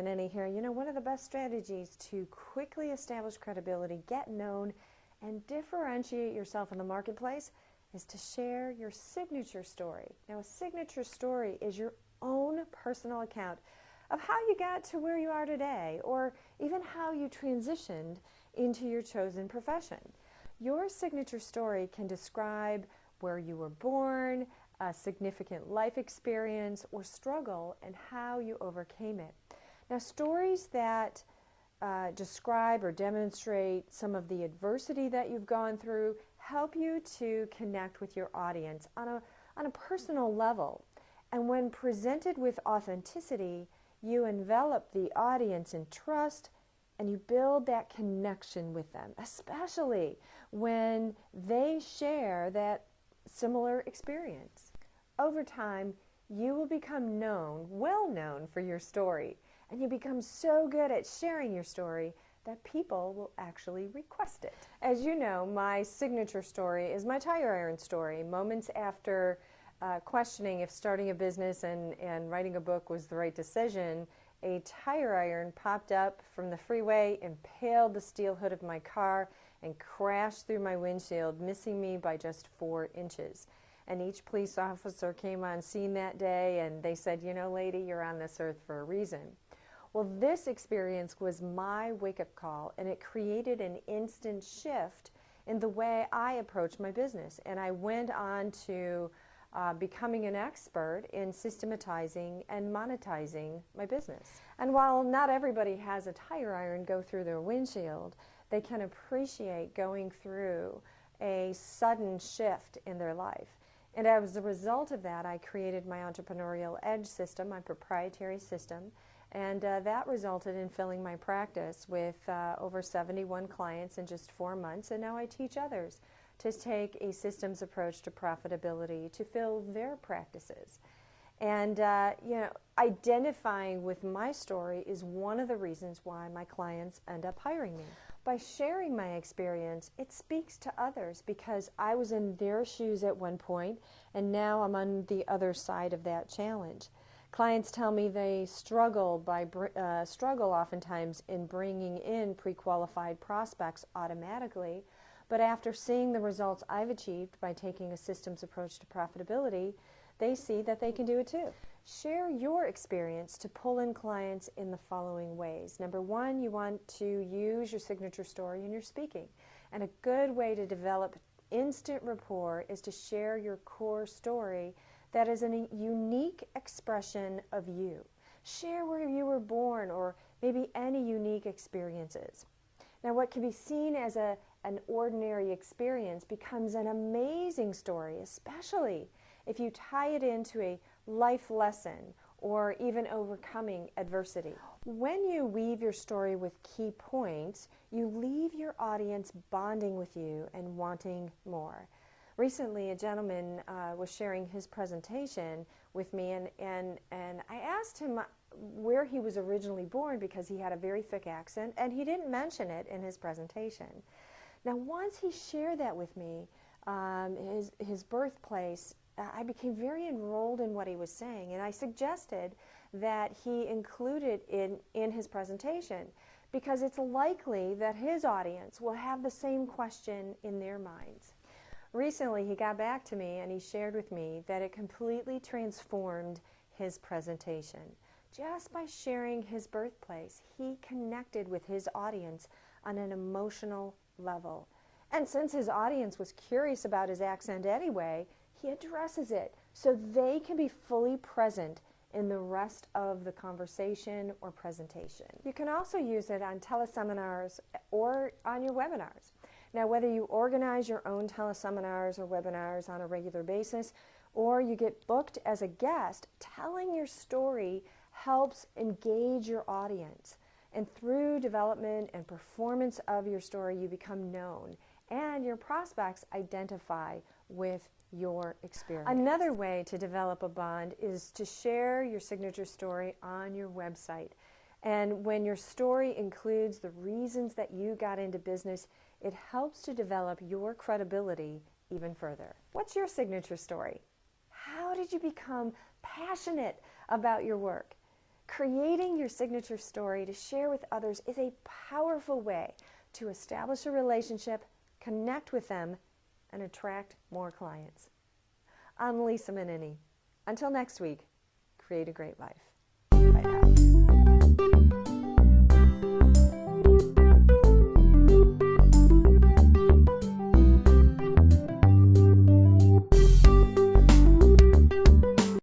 than any here. You know, one of the best strategies to quickly establish credibility, get known, and differentiate yourself in the marketplace is to share your signature story. Now, a signature story is your own personal account of how you got to where you are today, or even how you transitioned into your chosen profession. Your signature story can describe where you were born, a significant life experience, or struggle, and how you overcame it. Now, stories that describe or demonstrate some of the adversity that you've gone through help you to connect with your audience on a personal level. And when presented with authenticity, you envelop the audience in trust and you build that connection with them, especially when they share that similar experience. Over time, you will become well known for your story, and you become so good at sharing your story that people will actually request it. As you know, my signature story is my tire iron story. Moments after questioning if starting a business and writing a book was the right decision, a tire iron popped up from the freeway, impaled the steel hood of my car, and crashed through my windshield, missing me by just 4 inches. And each police officer came on scene that day, and they said, you know, lady, you're on this earth for a reason. Well, this experience was my wake-up call, and it created an instant shift in the way I approached my business. And I went on to becoming an expert in systematizing and monetizing my business. And while not everybody has a tire iron go through their windshield, they can appreciate going through a sudden shift in their life. And as a result of that, I created my Entrepreneurial Edge system, my proprietary system, and that resulted in filling my practice with over 71 clients in just 4 months, and now I teach others to take a systems approach to profitability to fill their practices. And you know, identifying with my story is one of the reasons why my clients end up hiring me. By sharing my experience, it speaks to others because I was in their shoes at one point, and now I'm on the other side of that challenge. Clients tell me they struggle oftentimes in bringing in pre-qualified prospects automatically, but after seeing the results I've achieved by taking a systems approach to profitability, they see that they can do it too. Share your experience to pull in clients in the following ways. Number one, you want to use your signature story in your speaking. And a good way to develop instant rapport is to share your core story that is a unique expression of you. Share where you were born or maybe any unique experiences. Now, what can be seen as an ordinary experience becomes an amazing story, especially if you tie it into a life lesson or even overcoming adversity. When you weave your story with key points, you leave your audience bonding with you and wanting more. Recently, a gentleman was sharing his presentation with me, and I asked him where he was originally born because he had a very thick accent, and he didn't mention it in his presentation. Now, once he shared that with me, his birthplace, I became very enrolled in what he was saying, and I suggested that he include it in his presentation because it's likely that his audience will have the same question in their minds. Recently, he got back to me and he shared with me that it completely transformed his presentation. Just by sharing his birthplace, he connected with his audience on an emotional level. And since his audience was curious about his accent anyway, he addresses it so they can be fully present in the rest of the conversation or presentation. You can also use it on teleseminars or on your webinars. Now, whether you organize your own teleseminars or webinars on a regular basis, or you get booked as a guest, telling your story helps engage your audience. And through development and performance of your story, you become known, and your prospects identify with your experience. Another way to develop a bond is to share your signature story on your website. And when your story includes the reasons that you got into business, it helps to develop your credibility even further. What's your signature story? How did you become passionate about your work? Creating your signature story to share with others is a powerful way to establish a relationship, connect with them, and attract more clients. I'm Lisa Minnini. Until next week, create a great life. Bye now.